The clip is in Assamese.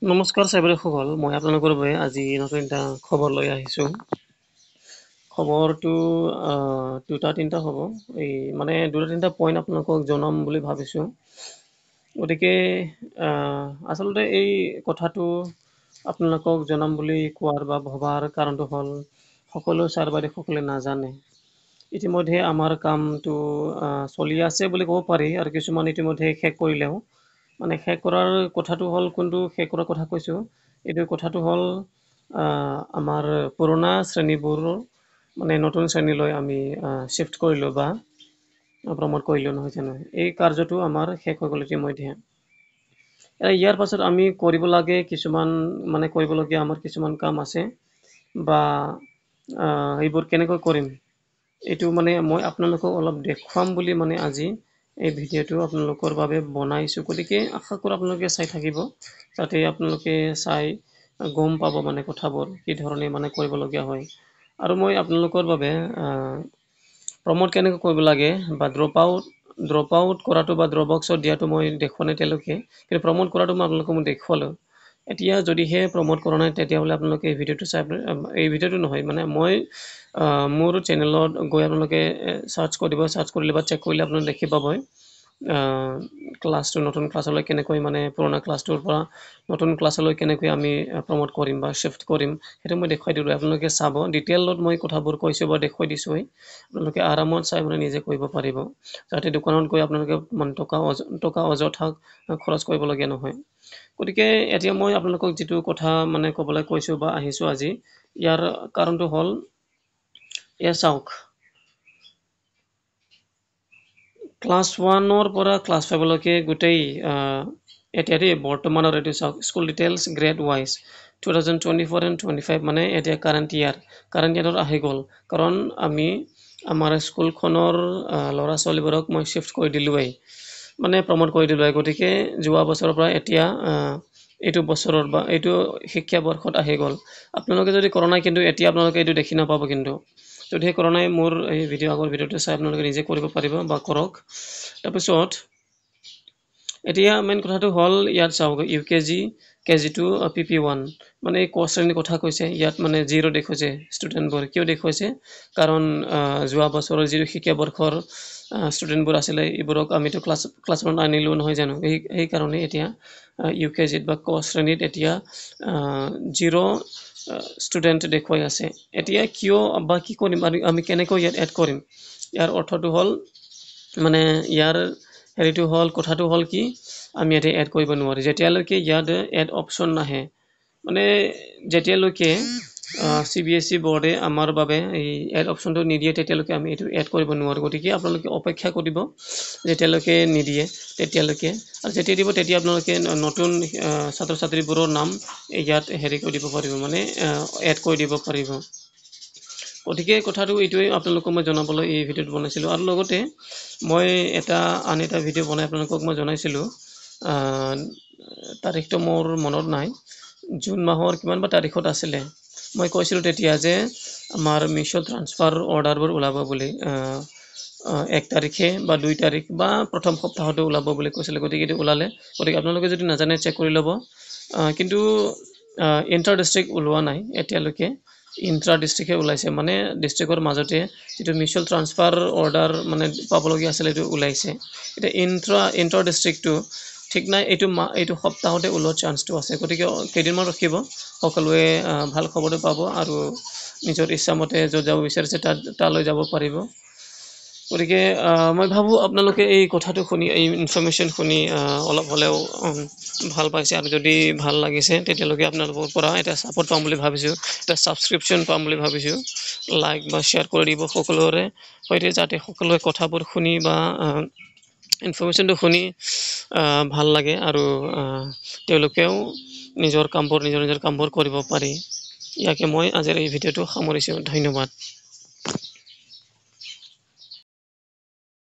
নমস্কাৰ চাইবাৰসকল, মই আপোনালোকৰ বাবে আজি নতুন এটা খবৰ লৈ আহিছোঁ। খবৰটো দুটা তিনিটা হ'ব। দুটা তিনিটা পইণ্ট আপোনালোকক জনাম বুলি ভাবিছোঁ। গতিকে আচলতে এই কথাটো আপোনালোকক জনাম বুলি কোৱাৰ বা ভবাৰ কাৰণটো হ'ল সকলো ছাৰ বাইদেউসকলে নাজানে। ইতিমধ্যে আমাৰ কামটো চলি আছে বুলি ক'ব পাৰি আৰু কিছুমান ইতিমধ্যে শেষ কৰিলেও। শেষ কৰাৰ কথাটো হ'ল কোনটো শেষ কৰাৰ কথা কৈছোঁ, এইটো কথাটো হ'ল আমাৰ পুৰণা শ্ৰেণীবোৰ নতুন শ্ৰেণীলৈ আমি শ্বিফ্ট কৰিলোঁ বা প্ৰমোট কৰিলোঁ নহয় জানো। এই কাৰ্যটো আমাৰ শেষ হৈ গ'ল ইতিমধ্যে। ইয়াৰ পাছত আমি কৰিব লাগে কিছুমান কৰিবলগীয়া আমাৰ কিছুমান কাম আছে বা এইবোৰ কেনেকৈ কৰিম এইটো মই আপোনালোকক অলপ দেখুৱাম বুলি আজি এই ভিডিঅ'টো আপোনালোকৰ বাবে বনাইছোঁ। গতিকে আশা কৰোঁ আপোনালোকে চাই থাকিব, যাতে আপোনালোকে চাই গম পাব কথাবোৰ কি ধৰণে কৰিবলগীয়া হয়। আৰু মই আপোনালোকৰ বাবে প্ৰমোট কেনেকৈ কৰিব লাগে বা ড্ৰপ আউট কৰাটো বা ড্ৰপ বক্সত দিয়াটো মই দেখুৱা নাই তেওঁলোকে, কিন্তু প্ৰমোট কৰাটো মই আপোনালোকক দেখুৱালোঁ। এতিয়া যদিহে প্ৰমোট কৰা নাই তেতিয়াহ'লে আপোনালোকে এই ভিডিঅ'টো চাই এই ভিডিঅ'টো নহয় মই মোৰ চেনেলত গৈ আপোনালোকে চাৰ্চ কৰিব, চাৰ্চ কৰিলে বা চেক কৰিলে আপোনালোকে দেখি পাবই ক্লাছটো নতুন ক্লাছলৈ কেনেকৈ পুৰণা ক্লাছটোৰ পৰা নতুন ক্লাছলৈ কেনেকৈ আমি প্ৰমোট কৰিম বা শ্বিফ্ট কৰিম সেইটো মই দেখুৱাই দিলোঁ। আপোনালোকে চাব, ডিটেইলত মই কথাবোৰ কৈছোঁ বা দেখুৱাই দিছোঁ। আপোনালোকে আৰামত চাই নিজে কৰিব পাৰিব, যাতে দোকানত গৈ আপোনালোকে টকা অযথা খৰচ কৰিবলগীয়া নহয়। গতিকে এতিয়া মই আপোনালোকক যিটো কথা ক'বলৈ কৈছোঁ বা আহিছোঁ আজি, ইয়াৰ কাৰণটো হ'ল এয়া চাওক, ক্লাছ 1ৰ পৰা ক্লাছ 5লৈকে গোটেই এতিয়া বৰ্তমানৰ এইটো চাওক, school details grade wise 2024 and 25 এতিয়া কাৰেণ্ট ইয়াৰত আহি গ'ল। কাৰণ আমি আমাৰ স্কুলখনৰ ল'ৰা ছোৱালীবোৰক মই শ্বিফ্ট কৰি দিলোঁৱেই, প্ৰমোট কৰি দিলোঁৱেই। গতিকে যোৱা বছৰৰ পৰা এতিয়া এইটো বছৰৰ বা এইটো শিক্ষাবৰ্ষত আহি গ'ল। আপোনালোকে যদি কৰা নাই কিন্তু এতিয়া আপোনালোকে এইটো দেখি নাপাব, কিন্তু যদিহে কৰা নাই মোৰ এই আগৰ ভিডিঅ'টো চাই আপোনালোকে নিজে কৰিব পাৰিব বা কৰক। তাৰপিছত এতিয়া মেইন কথাটো হ'ল ইয়াত চাওক, UKG KG2 PP1 এই ক শ্ৰেণীৰ কথা কৈছে। ইয়াত 0 দেখুৱাইছে ষ্টুডেণ্টবোৰ, কিয় দেখুৱাইছে? কাৰণ যোৱা বছৰৰ যিটো শিক্ষাবৰ্ষৰ ষ্টুডেণ্টবোৰ আছিলে এইবোৰক আমিতো ক্লাছ 1 আনিলোঁ নহয় জানো। সেইকাৰণে এতিয়া UKG বা ক শ্ৰেণীত এতিয়া 0 ষ্টুডেণ্ট দেখুৱাই আছে। এতিয়া কিয় বা কি কৰিম আমি কেনেকৈ ইয়াত এড কৰিম? ইয়াৰ অৰ্থটো হ'ল ইয়াৰ কথাটো হ'ল কি, আমি ইয়াতে এড কৰিব নোৱাৰি যেতিয়ালৈকে ইয়াত এড অপশ্যন নাহে। যেতিয়ালৈকে CBSE বোৰ্ডে আমাৰ বাবে এই এড অপশ্যনটো নিদিয়ে তেতিয়ালৈকে আমি এইটো এড কৰিব নোৱাৰোঁ। গতিকে আপোনালোকে অপেক্ষা কৰিব যেতিয়ালৈকে নিদিয়ে তেতিয়ালৈকে, আৰু যেতিয়া দিব তেতিয়া আপোনালোকে নতুন ছাত্ৰ ছাত্ৰীবোৰৰ নাম ইয়াত কৰি দিব পাৰিব, এড কৰি দিব পাৰিব। গতিকে কথাটো এইটোৱেই আপোনালোকক মই জনাবলৈ এই ভিডিঅ'টো বনাইছিলোঁ। আৰু লগতে মই আন এটা ভিডিঅ' বনাই আপোনালোকক মই জনাইছিলোঁ, তাৰিখটো মোৰ মনত নাই, জুন মাহৰ কিমান বা তাৰিখত আছিলে। মই কৈছিলোঁ তেতিয়া যে আমাৰ মিছ'ৰ ট্ৰান্সফাৰ অৰ্ডাৰবোৰ ওলাব বুলি 1 তাৰিখে বা 2 তাৰিখ বা প্ৰথম সপ্তাহতে ওলাব বুলি কৈছিলে। গতিকে এইটো ওলালে। গতিকে আপোনালোকে যদি নাজানে চেক কৰি ল'ব। কিন্তু ইণ্টাৰ ডিষ্ট্ৰিক্ট ওলোৱা নাই এতিয়ালৈকে, ইণ্ট্ৰা ডিষ্ট্ৰিক্টহে ওলাইছে। ডিষ্ট্ৰিক্টৰ মাজতে যিটো মিছ'ৰ ট্ৰান্সফাৰ অৰ্ডাৰ পাবলগীয়া আছিলে এইটো ওলাইছে। এতিয়া ইণ্টাৰ ডিষ্ট্ৰিক্টটো ঠিক নাই, এইটো সপ্তাহতে ওলোৱাৰ চান্সটো আছে। গতিকে কেইদিনমান ৰখিব, সকলোৱে ভাল খবৰটো পাব আৰু নিজৰ ইচ্ছামতে য'ত যাব বিচাৰিছে তালৈ যাব পাৰিব। গতিকে মই ভাবোঁ আপোনালোকে এই কথাটো শুনি, এই ইনফৰমেশ্যন শুনি অলপ হ'লেও ভাল পাইছে, আৰু যদি ভাল লাগিছে তেতিয়ালৈকে আপোনালোকৰ পৰা এটা ছাপোৰ্ট পাম বুলি ভাবিছোঁ, এটা ছাবস্ক্ৰিপশ্যন পাম বুলি ভাবিছোঁ। লাইক বা শ্বেয়াৰ কৰি দিব সকলোৰে সৈতে, যাতে সকলোৱে কথাবোৰ শুনি বা ইনফৰমেশ্যনটো শুনি ভাল লাগে আৰু তেওঁলোকেও নিজৰ নিজৰ কামবোৰ কৰিব পাৰি। ইয়াকে মই আজিৰ এই ভিডিঅ'টো সামৰিছোঁ। ধন্যবাদ।